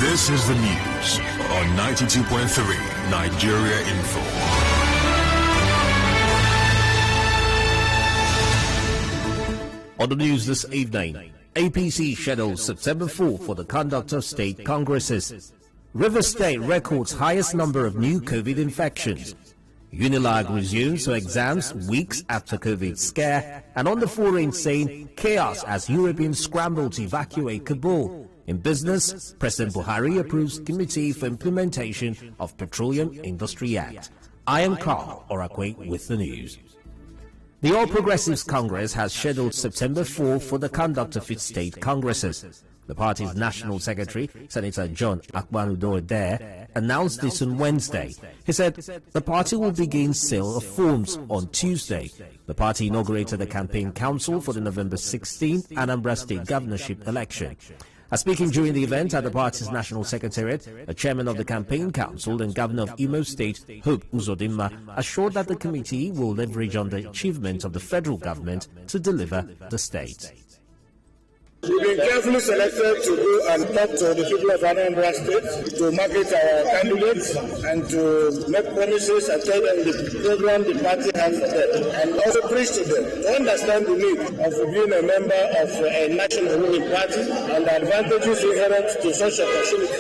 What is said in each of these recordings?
This is the news on 92.3 Nigeria Info. On the news this evening, APC schedules September 4 for the conduct of state congresses. River State records highest number of new COVID infections. Unilag resumes her exams weeks after COVID scare. And on the foreign scene, chaos as Europeans scramble to evacuate Kabul. In business, President Buhari approves Committee for Implementation of Petroleum Industry Act. I am Carl Orakwue with the news. The All Progressives Congress has scheduled September 4 for the conduct of its state congresses. The party's National Secretary, Senator John Akpanudo-Adair, announced this on Wednesday. He said the party will begin sale of forms on Tuesday. The party inaugurated the campaign council for the November 16th Anambra State governorship election. Speaking during the event at the party's National Secretariat, the chairman of the campaign council and governor of Imo State, Hope Uzodinma, assured that the committee will leverage on the achievements of the federal government to deliver the state. We've been carefully selected to go and talk to the people of Anambra State, to market our candidates, and to make promises and tell them the program the party has for them, and also preach to them to understand the need of being a member of a national ruling party and the advantages inherent to such opportunity.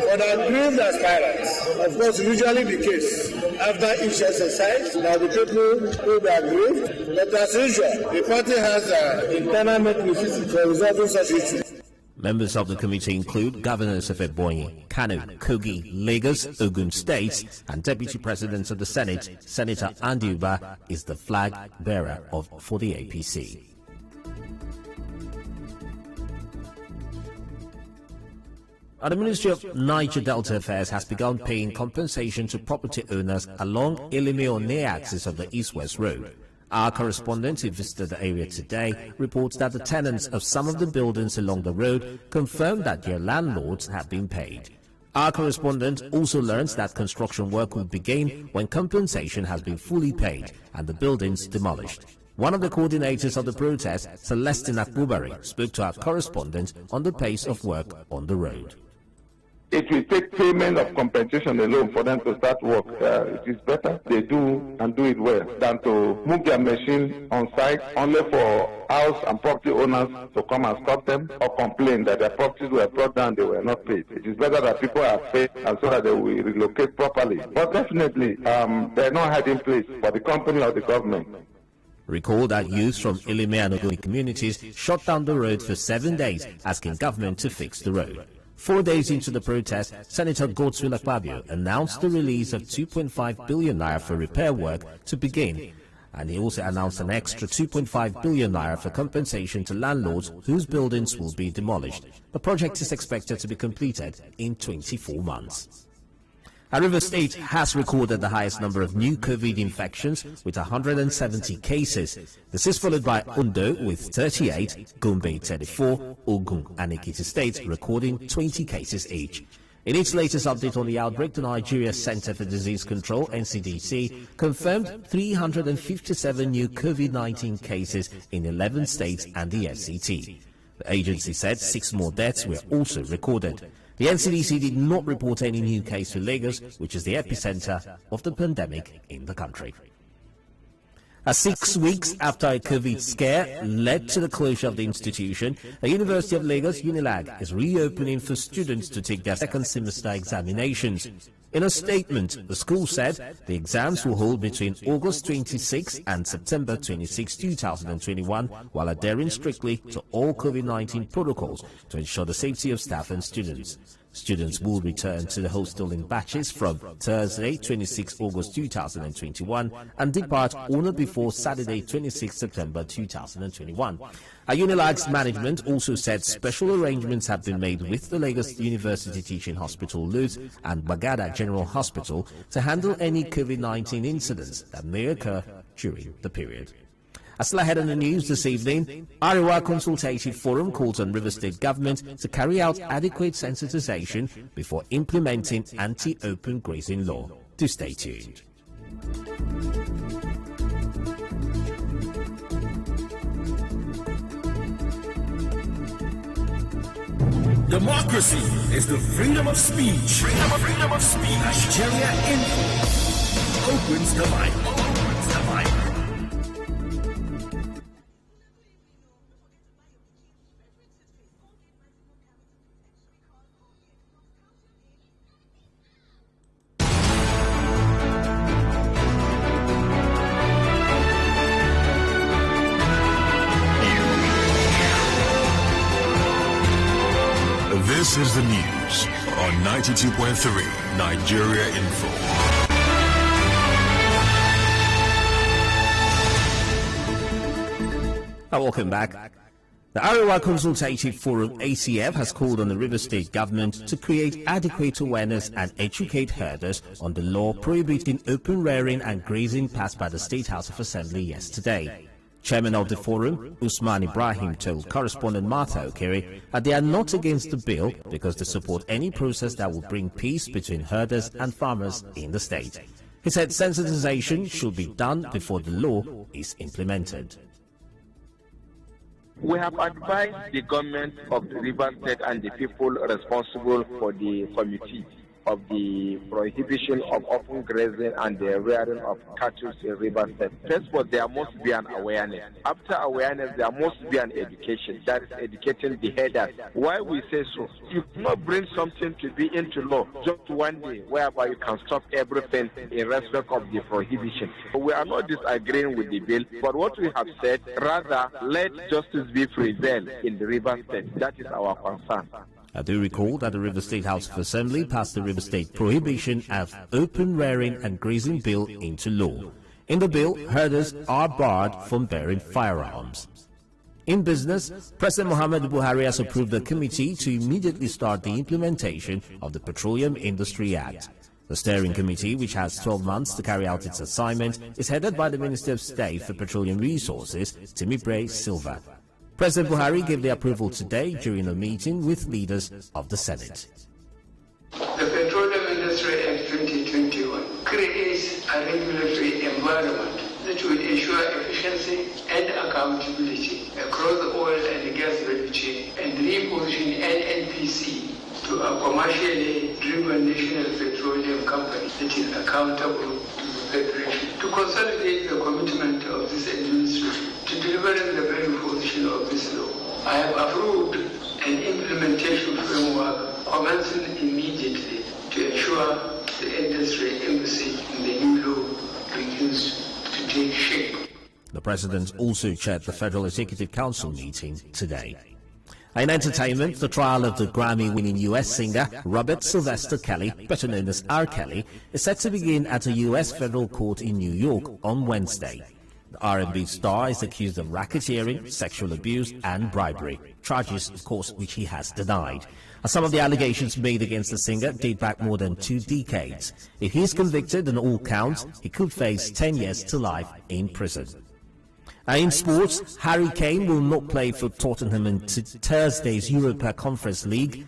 For the aggrieved aspirants, of course, usually the case after each exercise, now the people will be aggrieved, but as usual, the party has internal mechanisms for resolving such issues. Members of the committee include governors of Ebonyi, Kano, Kogi, Lagos, Ogun states, and Deputy President of the Senate, Senator Andy Uba, is the flag bearer for the APC. The Ministry of Niger Delta Affairs has begun paying compensation to property owners along Elime-One axis of the East-West Road. Our correspondent who visited the area today reports that the tenants of some of the buildings along the road confirmed that their landlords have been paid. Our correspondent also learns that construction work will begin when compensation has been fully paid and the buildings demolished. One of the coordinators of the protest, Celestine Akbubari, spoke to our correspondent on the pace of work on the road. It will take payment of compensation alone for them to start work. It is better they do and do it well than to move their machine on site only for house and property owners to come and stop them or complain that their properties were brought down, they were not paid. It is better that people are paid and so that they will relocate properly. But definitely, there are no hiding place for the company or the government. Recall that youth from Elime and Ogoni communities shut down the road for 7 days, asking government to fix the road. 4 days into the protest, Senator Godswill Akpabio announced the release of 2.5 billion naira for repair work to begin, and he also announced an extra 2.5 billion naira for compensation to landlords whose buildings will be demolished. The project is expected to be completed in 24 months. River State has recorded the highest number of new COVID infections with 170 cases. This is followed by Ondo with 38, Gombe 34, Ogun and Ekiti States recording 20 cases each. In its latest update on the outbreak, the Nigeria Center for Disease Control, NCDC, confirmed 357 new COVID-19 cases in 11 states and the FCT. The agency said 6 more deaths were also recorded. The NCDC did not report any new case for Lagos, which is the epicenter of the pandemic in the country. 6 weeks after a COVID scare led to the closure of the institution, the University of Lagos, Unilag, is reopening for students to take their second semester examinations. In a statement, the school said the exams will hold between August 26 and September 26, 2021, while adhering strictly to all COVID-19 protocols to ensure the safety of staff and students. Students will return to the hostel in batches from Thursday, 26 August 2021 and depart on or before Saturday, 26 September 2021. Unilag's management also said special arrangements have been made with the Lagos University Teaching Hospital LUTH and Bagada General Hospital to handle any COVID-19 incidents that may occur during the period. Still ahead on the news this evening, Orakwue Consultative Forum calls on River State government to carry out adequate sensitization before implementing anti-open grazing law. Do stay tuned. Democracy is the freedom of speech. Freedom of speech. Nigeria Info opens the mic. This is the news on 92.3 Nigeria Info. Welcome back. The Orakwue Consultative Forum ACF has called on the River State government to create adequate awareness and educate herders on the law prohibiting open rearing and grazing passed by the State House of Assembly yesterday. Chairman of the forum, Usman Ibrahim, told correspondent Martha Okere that they are not against the bill because they support any process that will bring peace between herders and farmers in the state. He said sensitization should be done before the law is implemented. We have advised the government of the River State and the people responsible for the committee of the prohibition of open grazing and the rearing of cattle in River State. First of all, there must be an awareness. After awareness, there must be an education, that is educating the herders. Why we say so? You cannot bring something to be into law just one day, whereby you can stop everything in respect of the prohibition. We are not disagreeing with the bill, but what we have said, rather let justice be prevail in the River State. That is our concern. I do recall that the River State House of Assembly passed the River State Prohibition of Open Rearing and Grazing Bill into law. In the bill, herders are barred from bearing firearms. In business, President Muhammadu Buhari has approved a committee to immediately start the implementation of the Petroleum Industry Act. The steering committee, which has 12 months to carry out its assignment, is headed by the Minister of State for Petroleum Resources, Timibre Silva. President Buhari gave the approval today during a meeting with leaders of the Senate. The Petroleum Industry Act 2021 creates a regulatory environment that will ensure efficiency and accountability across the oil and gas value chain and reposition NNPC to a commercially driven national petroleum company that is accountable to the Federation. To consolidate the commitment of this administration to delivering the very position of this law, I have approved an implementation framework commencing immediately to ensure the industry embassy in the new law begins to take shape. The President also chaired the Federal Executive Council meeting today. In entertainment, the trial of the Grammy-winning U.S. singer Robert Sylvester Kelly, better known as R. Kelly, is set to begin at a U.S. federal court in New York on Wednesday. The R&B star is accused of racketeering, sexual abuse and bribery, charges, of course, which he has denied. Some of the allegations made against the singer date back more than 2 decades. If he is convicted on all counts, he could face 10 years to life in prison. In sports, Harry Kane will not play for Tottenham in Thursday's Europa Conference League.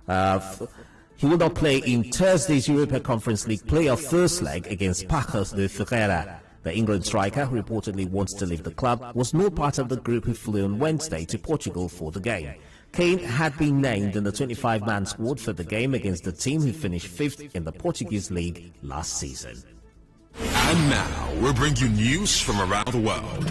He will not play in Thursday's Europa Conference League playoff first leg against Paços de Ferreira. The England striker, who reportedly wants to leave the club, was no part of the group who flew on Wednesday to Portugal for the game. Kane had been named in the 25-man squad for the game against the team who finished 5th in the Portuguese league last season. And now, we'll bring you news from around the world.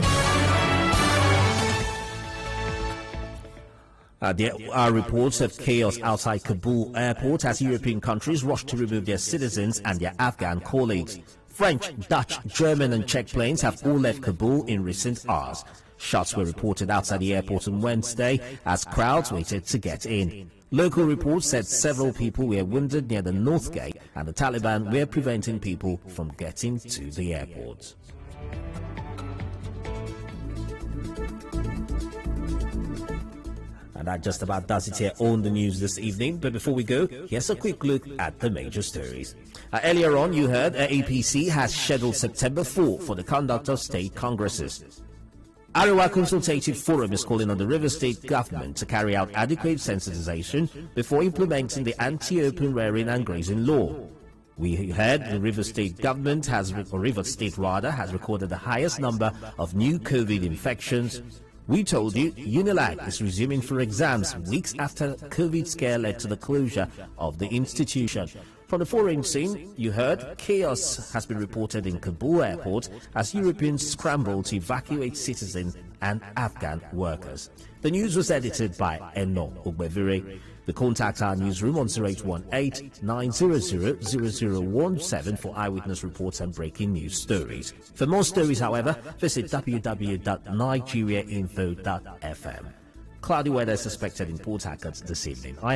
There are reports of chaos outside Kabul airport as European countries rush to remove their citizens and their Afghan colleagues. French, Dutch, German and Czech planes have all left Kabul in recent hours. Shots were reported outside the airport on Wednesday as crowds waited to get in. Local reports said several people were wounded near the North Gate and the Taliban were preventing people from getting to the airport. And that just about does it here on the news this evening. But before we go, here's a quick look at the major stories. Earlier on, you heard APC has scheduled September 4 for the conduct of state congresses. Orakwue Consultative Forum is calling on the River State government to carry out adequate sensitization before implementing the anti-open rearing and grazing law. We heard the River State government has recorded the highest number of new COVID infections. We told you Unilag is resuming for exams weeks after COVID scare led to the closure of the institution. From the foreign scene, you heard chaos has been reported in Kabul airport as Europeans scramble to evacuate citizens and Afghan workers. The news was edited by Eno Ogbevire. The contact our newsroom on 0818-900-0017 for eyewitness reports and breaking news stories. For more stories, however, visit www.nigeriainfo.fm. Cloudy weather is suspected in Port Harcourt this evening. I am